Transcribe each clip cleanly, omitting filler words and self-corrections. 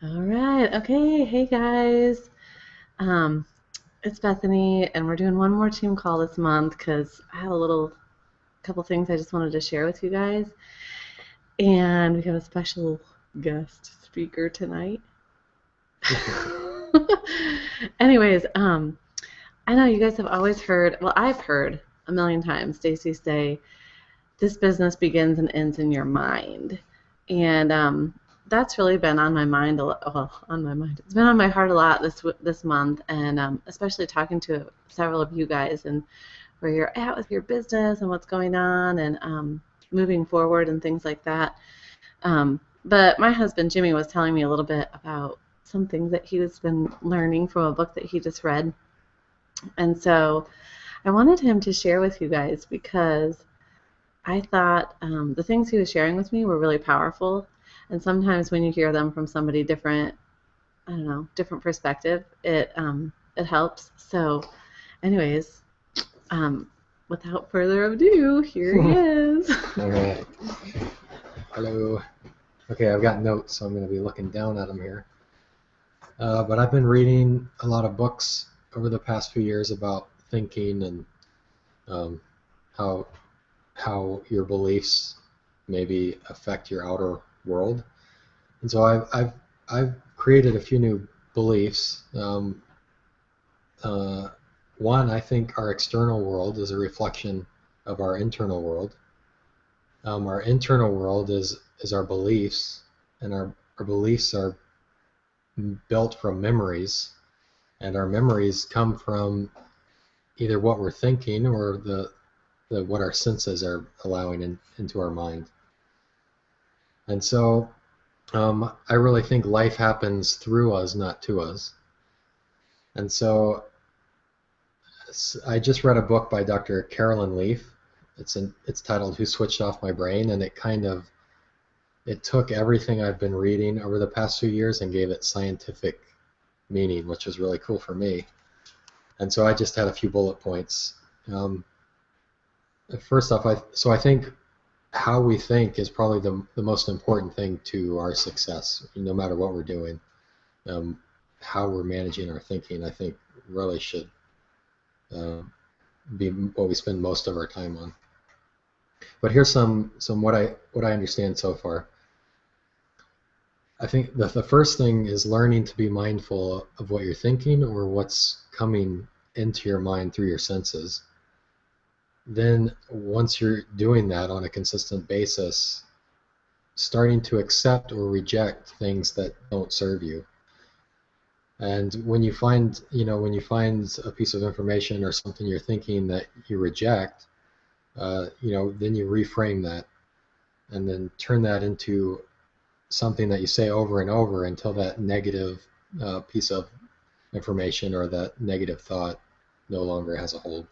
All right. Okay. Hey guys. Um, it's Bethany, and we're doing one more team call this month because I have a couple things I just wanted to share with you guys, and we have a special guest speaker tonight. Anyways, I know you guys have always heard. Well, I've heard a million times Stacy say, "This business begins and ends in your mind," and that's really been on my mind a lot. Well, on my mind, it's been on my heart a lot this month, and especially talking to several of you guys and where you're at with your business and what's going on and moving forward and things like that. But my husband Jimmy was telling me a little bit about some things that he's been learning from a book that he just read, and so I wanted him to share with you guys because I thought the things he was sharing with me were really powerful. And sometimes when you hear them from somebody different, I don't know, different perspective, it helps. So, anyways, um, without further ado, here he is. All right. Hello. Okay, I've got notes, so I'm going to be looking down at them here. But I've been reading a lot of books over the past few years about thinking and um, how your beliefs maybe affect your outer world. And so I've created a few new beliefs. One, I think our external world is a reflection of our internal world. Our internal world is our beliefs, and our beliefs are built from memories, and our memories come from either what we're thinking or the what our senses are allowing into our mind. And so I really think life happens through us, not to us. And so I just read a book by Dr. Carolyn Leaf. It's titled Who Switched Off My Brain, and it took everything I've been reading over the past few years and gave it scientific meaning, which was really cool for me. And so I just had a few bullet points. First off, I think how we think is probably the most important thing to our success, no matter what we're doing. How we're managing our thinking, I think, really should be what we spend most of our time on. But here's some what I understand so far. I think the first thing is learning to be mindful of what you're thinking or what's coming into your mind through your senses. Then once you're doing that on a consistent basis, starting to accept or reject things that don't serve you. And when you find a piece of information or something you're thinking that you reject, then you reframe that and then turn that into something that you say over and over until that negative piece of information or that negative thought no longer has a hold.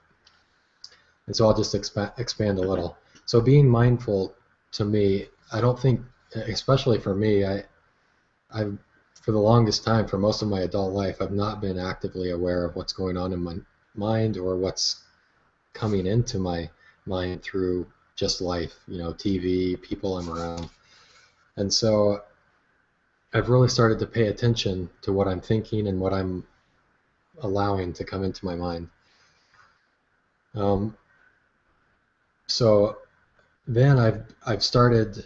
And so I'll just expand a little. So being mindful, to me, I don't think, especially for me, I've for the longest time, for most of my adult life, I've not been actively aware of what's going on in my mind or what's coming into my mind through just life, TV, people I'm around. And so I've really started to pay attention to what I'm thinking and what I'm allowing to come into my mind. So then I've started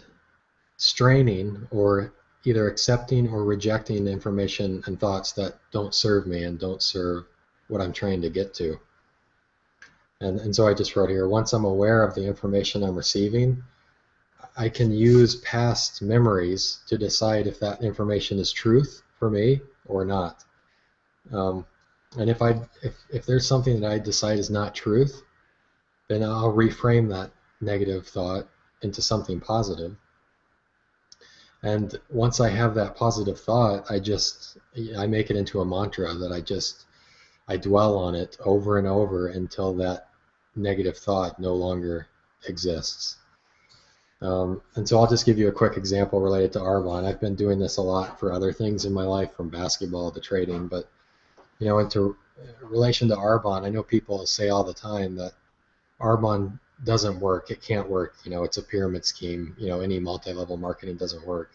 straining or either accepting or rejecting information and thoughts that don't serve me and don't serve what I'm trying to get to. And so I just wrote here, once I'm aware of the information I'm receiving, I can use past memories to decide if that information is truth for me or not. And if there's something that I decide is not truth, then I'll reframe that negative thought into something positive. And once I have that positive thought, I make it into a mantra that I dwell on it over and over until that negative thought no longer exists. And so I'll just give you a quick example related to Arbonne. I've been doing this a lot for other things in my life, from basketball to trading, but into relation to Arbonne, I know people say all the time that Arbonne doesn't work. It can't work. It's a pyramid scheme. Any multi-level marketing doesn't work.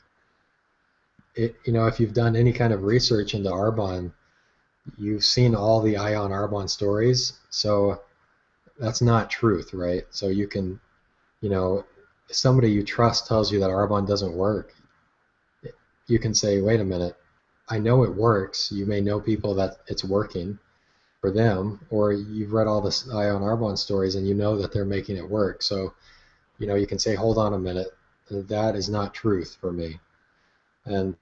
if you've done any kind of research into Arbonne, you've seen all the Ion Arbonne stories. So that's not truth, right? So you can, if somebody you trust tells you that Arbonne doesn't work, you can say, wait a minute, I know it works. You may know people that it's working for them, or you've read all the Ion Arbonne stories and you know that they're making it work. So, you can say, hold on a minute, that is not truth for me. And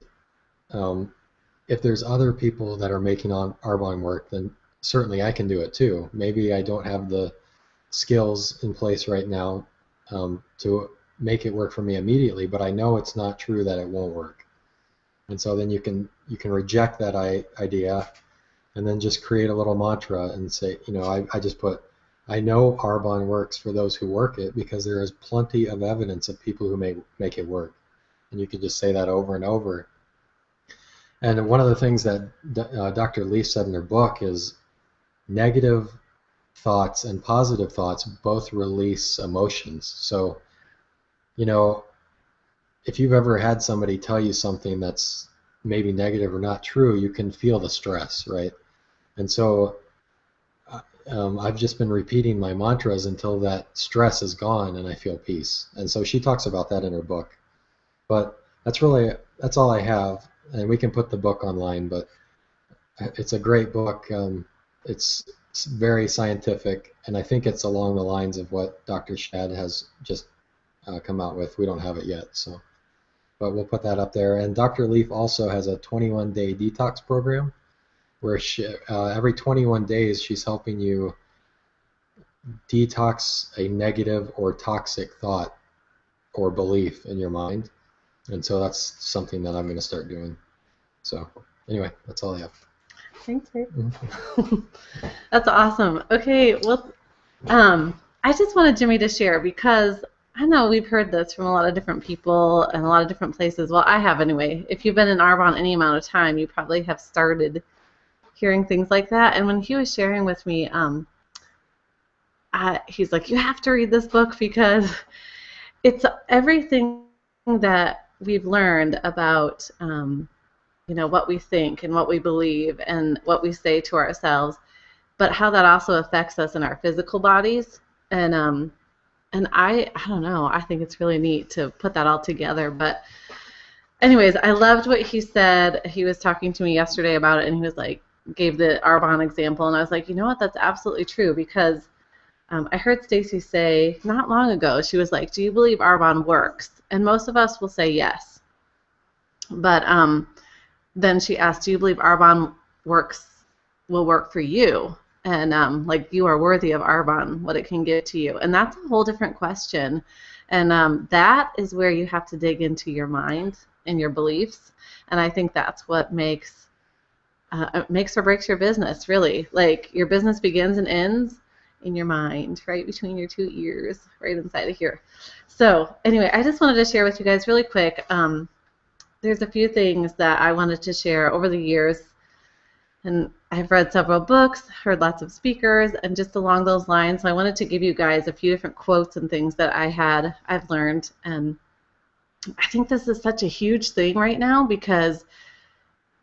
if there's other people that are making Arbonne work, then certainly I can do it too. Maybe I don't have the skills in place right now to make it work for me immediately, but I know it's not true that it won't work. And so then you can reject that idea and then just create a little mantra and say, I just put, I know Arbonne works for those who work it because there is plenty of evidence of people who make it work. And you can just say that over and over. And one of the things that Dr. Leaf said in her book is negative thoughts and positive thoughts both release emotions. So, if you've ever had somebody tell you something that's maybe negative or not true, you can feel the stress, right? And so I've just been repeating my mantras until that stress is gone and I feel peace. And so she talks about that in her book. But that's all I have. And we can put the book online, but it's a great book. It's very scientific, and I think it's along the lines of what Dr. Shad has just come out with. We don't have it yet, but we'll put that up there. And Dr. Leaf also has a 21-day detox program where every 21 days she's helping you detox a negative or toxic thought or belief in your mind. And so that's something that I'm going to start doing. So anyway, that's all I have. Thanks, Rick. That's awesome. Okay, well, I just wanted Jimmy to share because I know we've heard this from a lot of different people and a lot of different places. Well, I have anyway. If you've been in Arbonne any amount of time, you probably have started hearing things like that. And when he was sharing with me, he's like, you have to read this book because it's everything that we've learned about what we think and what we believe and what we say to ourselves, but how that also affects us in our physical bodies. And I don't know, I think it's really neat to put that all together. But anyways, I loved what he said. He was talking to me yesterday about it, and he was like, gave the Arbonne example, and I was like, you know what, that's absolutely true, because I heard Stacy say not long ago, she was like, do you believe Arbonne works? And most of us will say yes. But then she asked, do you believe Arbonne will work for you? And like you are worthy of Arbonne, what it can give to you. And that's a whole different question. And that is where you have to dig into your mind and your beliefs. And I think that's what makes or breaks your business, really. Like your business begins and ends in your mind, right between your two ears, right inside of here. So anyway, I just wanted to share with you guys really quick. There's a few things that I wanted to share over the years, and I've read several books, heard lots of speakers, and just along those lines, so I wanted to give you guys a few different quotes and things that I've learned. And I think this is such a huge thing right now because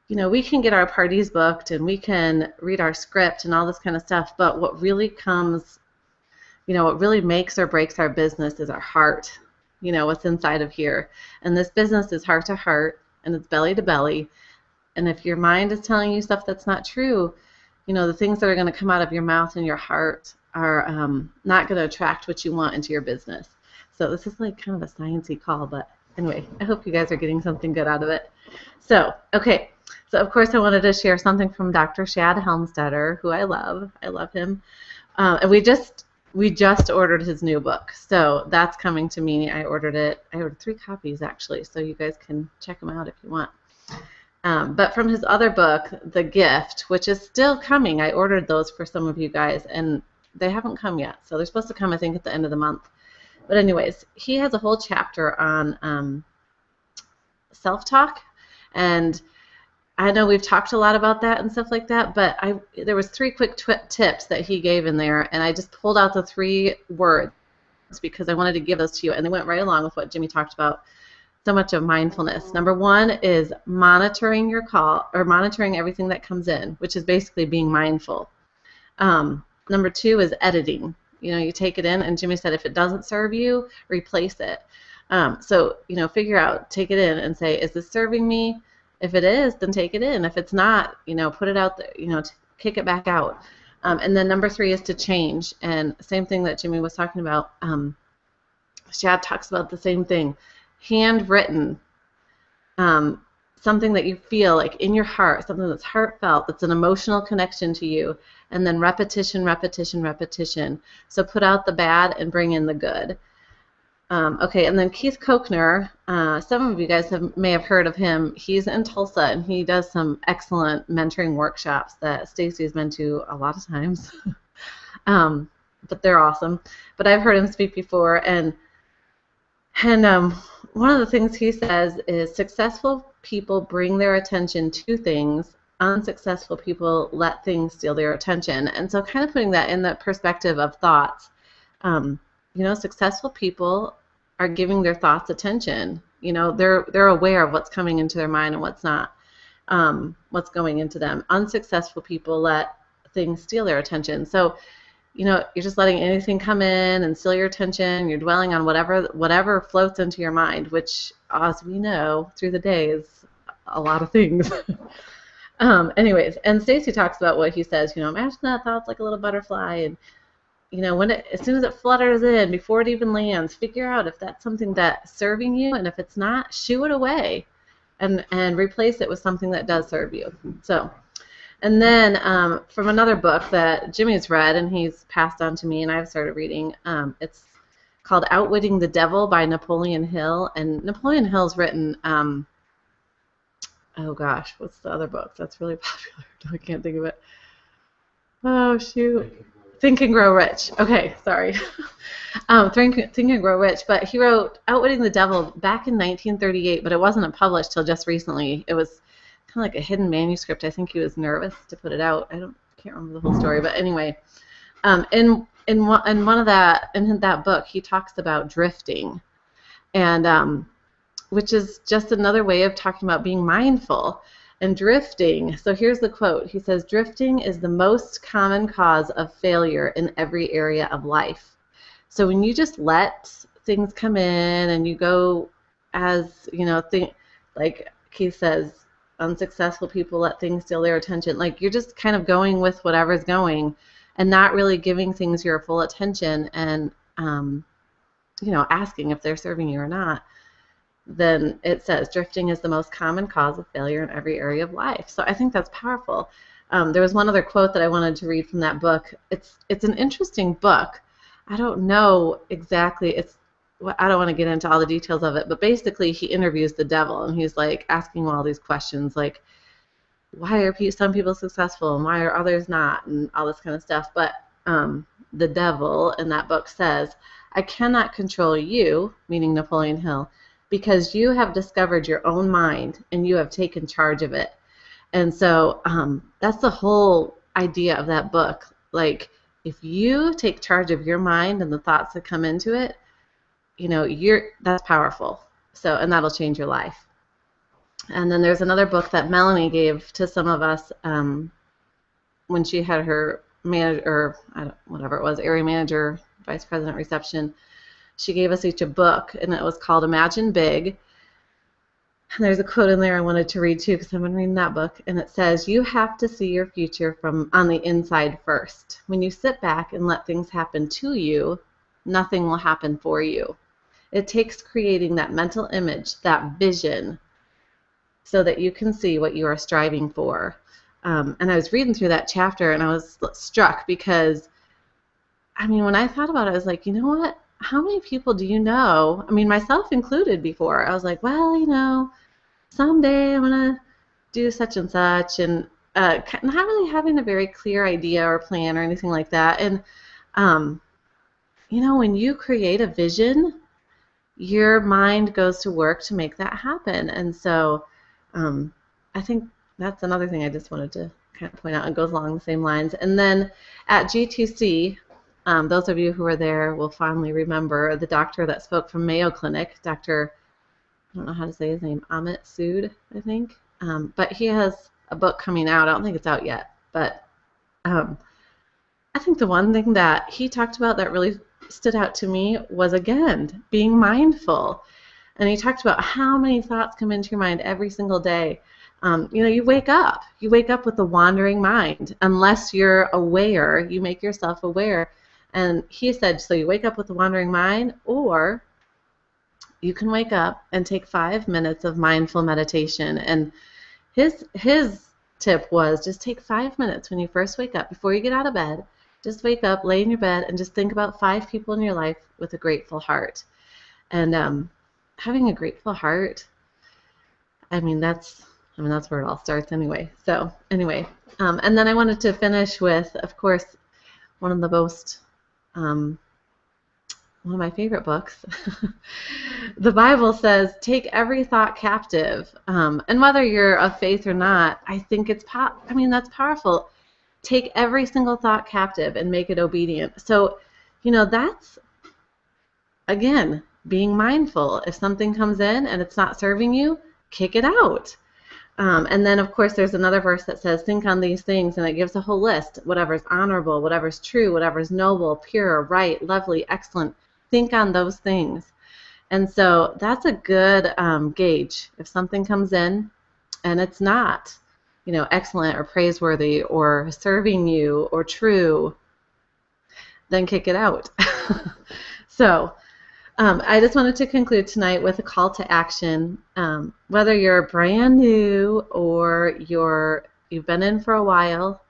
we can get our parties booked and we can read our script and all this kind of stuff, but what really what really makes or breaks our business is our heart, what's inside of here. And this business is heart to heart and it's belly to belly. And if your mind is telling you stuff that's not true, the things that are going to come out of your mouth and your heart are not going to attract what you want into your business. So this is like kind of a sciencey call, but anyway, I hope you guys are getting something good out of it. So, okay. So, of course, I wanted to share something from Dr. Shad Helmstetter, who I love. I love him. And we just ordered his new book. So that's coming to me. I ordered 3 copies, actually, so you guys can check them out if you want. But from his other book, The Gift, which is still coming, I ordered those for some of you guys, and they haven't come yet. So they're supposed to come, I think, at the end of the month. But anyways, he has a whole chapter on self-talk, and I know we've talked a lot about that and stuff like that, but there was 3 quick tips that he gave in there, and I just pulled out the 3 words because I wanted to give those to you, and they went right along with what Jimmy talked about. so much of mindfulness. Number one is monitoring your call, or monitoring everything that comes in, which is basically being mindful. Number two is editing. You take it in, and Jimmy said if it doesn't serve you, replace it. So figure out, take it in and say, is this serving me? If it is, then take it in. If it's not, put it out there, kick it back out. And then number three is to change. And same thing that Jimmy was talking about. Shad talks about the same thing. Handwritten, something that you feel like in your heart, something that's heartfelt, that's an emotional connection to you, and then repetition, repetition, repetition. So put out the bad and bring in the good. Okay, and then Keith Kochner, some of you guys may have heard of him. He's in Tulsa, and he does some excellent mentoring workshops that Stacy's been to a lot of times. But they're awesome. But I've heard him speak before, and one of the things he says is successful people bring their attention to things. Unsuccessful people let things steal their attention. And so kind of putting that in the perspective of thoughts, successful people are giving their thoughts attention. They're aware of what's coming into their mind and what's not, what's going into them. Unsuccessful people let things steal their attention. So you're just letting anything come in and steal your attention. You're dwelling on whatever floats into your mind, which, as we know, through the day is a lot of things. Anyways, and Stacy talks about what he says, imagine that thought's like a little butterfly, and as soon as it flutters in, before it even lands, figure out if that's something that's serving you, and if it's not, shoo it away and replace it with something that does serve you. So. And then from another book that Jimmy's read and he's passed on to me and I've started reading, it's called Outwitting the Devil by Napoleon Hill. And Napoleon Hill's written, oh gosh, what's the other book that's really popular? I can't think of it. Oh, shoot. Think and Grow Rich. Okay, sorry. Think and Grow Rich. But he wrote Outwitting the Devil back in 1938, but it wasn't published till just recently. It was kind of like a hidden manuscript. I think he was nervous to put it out. Can't remember the whole story, but anyway, in that book, he talks about drifting, and which is just another way of talking about being mindful and drifting. So here's the quote. He says, "Drifting is the most common cause of failure in every area of life." So when you just let things come in and you go as like Keith says, unsuccessful people let things steal their attention. Like you're just kind of going with whatever's going and not really giving things your full attention and, asking if they're serving you or not. Then it says drifting is the most common cause of failure in every area of life. So I think that's powerful. There was one other quote that I wanted to read from that book. It's an interesting book. I don't know exactly. I don't want to get into all the details of it, but basically he interviews the devil, and he's like asking all these questions like, why are some people successful and why are others not, and all this kind of stuff. But the devil in that book says, I cannot control you, meaning Napoleon Hill, because you have discovered your own mind and you have taken charge of it. And so that's the whole idea of that book. Like if you take charge of your mind and the thoughts that come into it, that's powerful. So, and that'll change your life. And then there's another book that Melanie gave to some of us when she had her area manager, vice president reception. She gave us each a book, and it was called Imagine Big. And there's a quote in there I wanted to read too, because I've been reading that book, and it says, "You have to see your future from on the inside first. When you sit back and let things happen to you, nothing will happen for you. It takes creating that mental image, that vision, so that you can see what you are striving for." And I was reading through that chapter, and I was struck because, when I thought about it, I was like, you know what? How many people do you know? Myself included before. I was like, well, someday I'm going to do such and such, and not really having a very clear idea or plan or anything like that. And, when you create a vision, your mind goes to work to make that happen. And so I think that's another thing I just wanted to kind of point out, and goes along the same lines. And then at G2C, those of you who are there will fondly remember the doctor that spoke from Mayo Clinic, Dr. don't know how to say his name, Amit Sood, I think. But he has a book coming out. I don't think it's out yet, but um, I think the one thing that he talked about that really stood out to me was, again, being mindful. And he talked about how many thoughts come into your mind every single day. You wake up with a wandering mind. Unless you're aware, you make yourself aware. And he said, so you wake up with a wandering mind, or you can wake up and take 5 minutes of mindful meditation. And his tip was just take 5 minutes when you first wake up, before you get out of bed. Just wake up, lay in your bed, and just think about 5 people in your life with a grateful heart. And having a grateful heart, that's where it all starts anyway. So anyway, and then I wanted to finish with, of course, one of my favorite books. The Bible says, take every thought captive. And whether you're of faith or not, I think that's powerful. Take every single thought captive and make it obedient. So, that's, again, being mindful. If something comes in and it's not serving you, kick it out. And then, of course, there's another verse that says, think on these things, and it gives a whole list. Whatever's honorable, whatever's true, whatever's noble, pure, right, lovely, excellent. Think on those things. And so that's a good gauge. If something comes in and it's not, excellent or praiseworthy or serving you or true, then kick it out. So I just wanted to conclude tonight with a call to action. Whether you're brand new or you've been in for a while,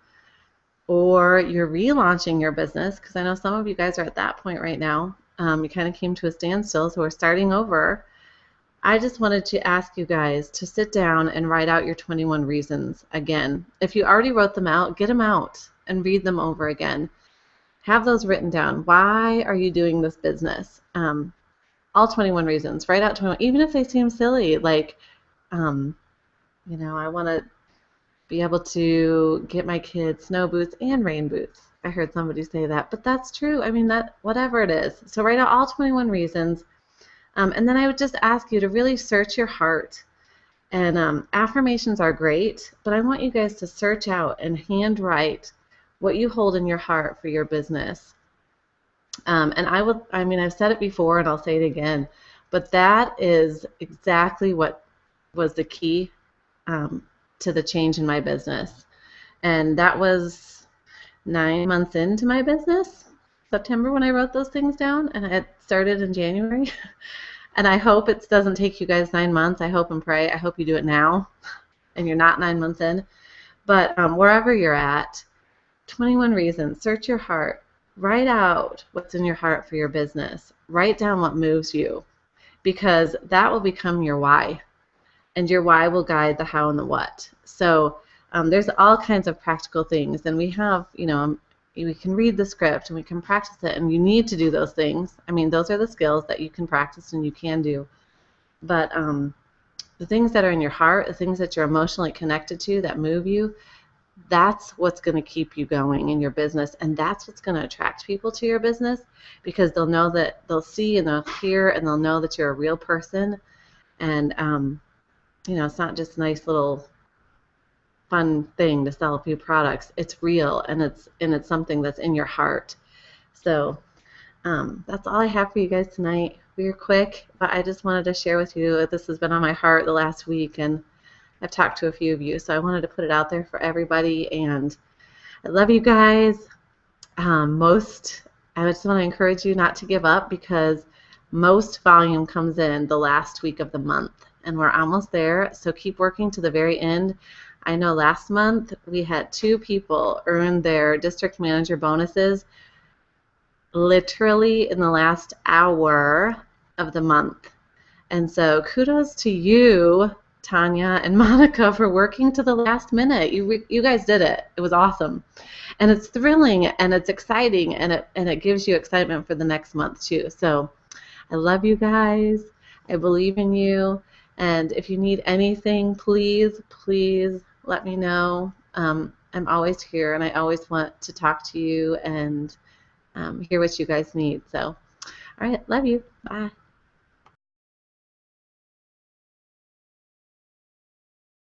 or you're relaunching your business, because I know some of you guys are at that point right now. You kind of came to a standstill, so we're starting over. I just wanted to ask you guys to sit down and write out your 21 reasons again. If you already wrote them out, get them out and read them over again. Have those written down. Why are you doing this business? All 21 reasons. Write out 21, even if they seem silly, like, I want to be able to get my kids snow boots and rain boots. I heard somebody say that, but that's true. Whatever it is. So write out all 21 reasons. And then I would just ask you to really search your heart. And affirmations are great, but I want you guys to search out and handwrite what you hold in your heart for your business. And I've said it before and I'll say it again, but that is exactly what was the key to the change in my business. And that was 9 months into my business, September, when I wrote those things down, and I had started in January. And I hope it doesn't take you guys 9 months. I hope and pray. I hope you do it now and you're not 9 months in. But wherever you're at, 21 reasons. Search your heart. Write out what's in your heart for your business. Write down what moves you, because that will become your why. And your why will guide the how and the what. So there's all kinds of practical things. And we have, we can read the script and we can practice it, and you need to do those things. Those are the skills that you can practice and you can do. But the things that are in your heart, the things that you're emotionally connected to that move you, that's what's going to keep you going in your business, and that's what's going to attract people to your business, because they'll know that they'll see and they'll hear and they'll know that you're a real person. And it's not just a nice little fun thing to sell a few products. It's real, and it's something that's in your heart. So that's all I have for you guys tonight. We were quick, but I just wanted to share with you, this has been on my heart the last week, and I've talked to a few of you, so I wanted to put it out there for everybody. And I love you guys. I just want to encourage you not to give up, because most volume comes in the last week of the month, and we're almost there. So keep working to the very end. I know last month we had 2 people earn their district manager bonuses literally in the last hour of the month. And so kudos to you, Tanya and Monica, for working to the last minute. You guys did it. It was awesome. And it's thrilling and it's exciting, and it gives you excitement for the next month too. So I love you guys. I believe in you. And if you need anything, please let me know. I'm always here, and I always want to talk to you and hear what you guys need. So, all right, love you. Bye.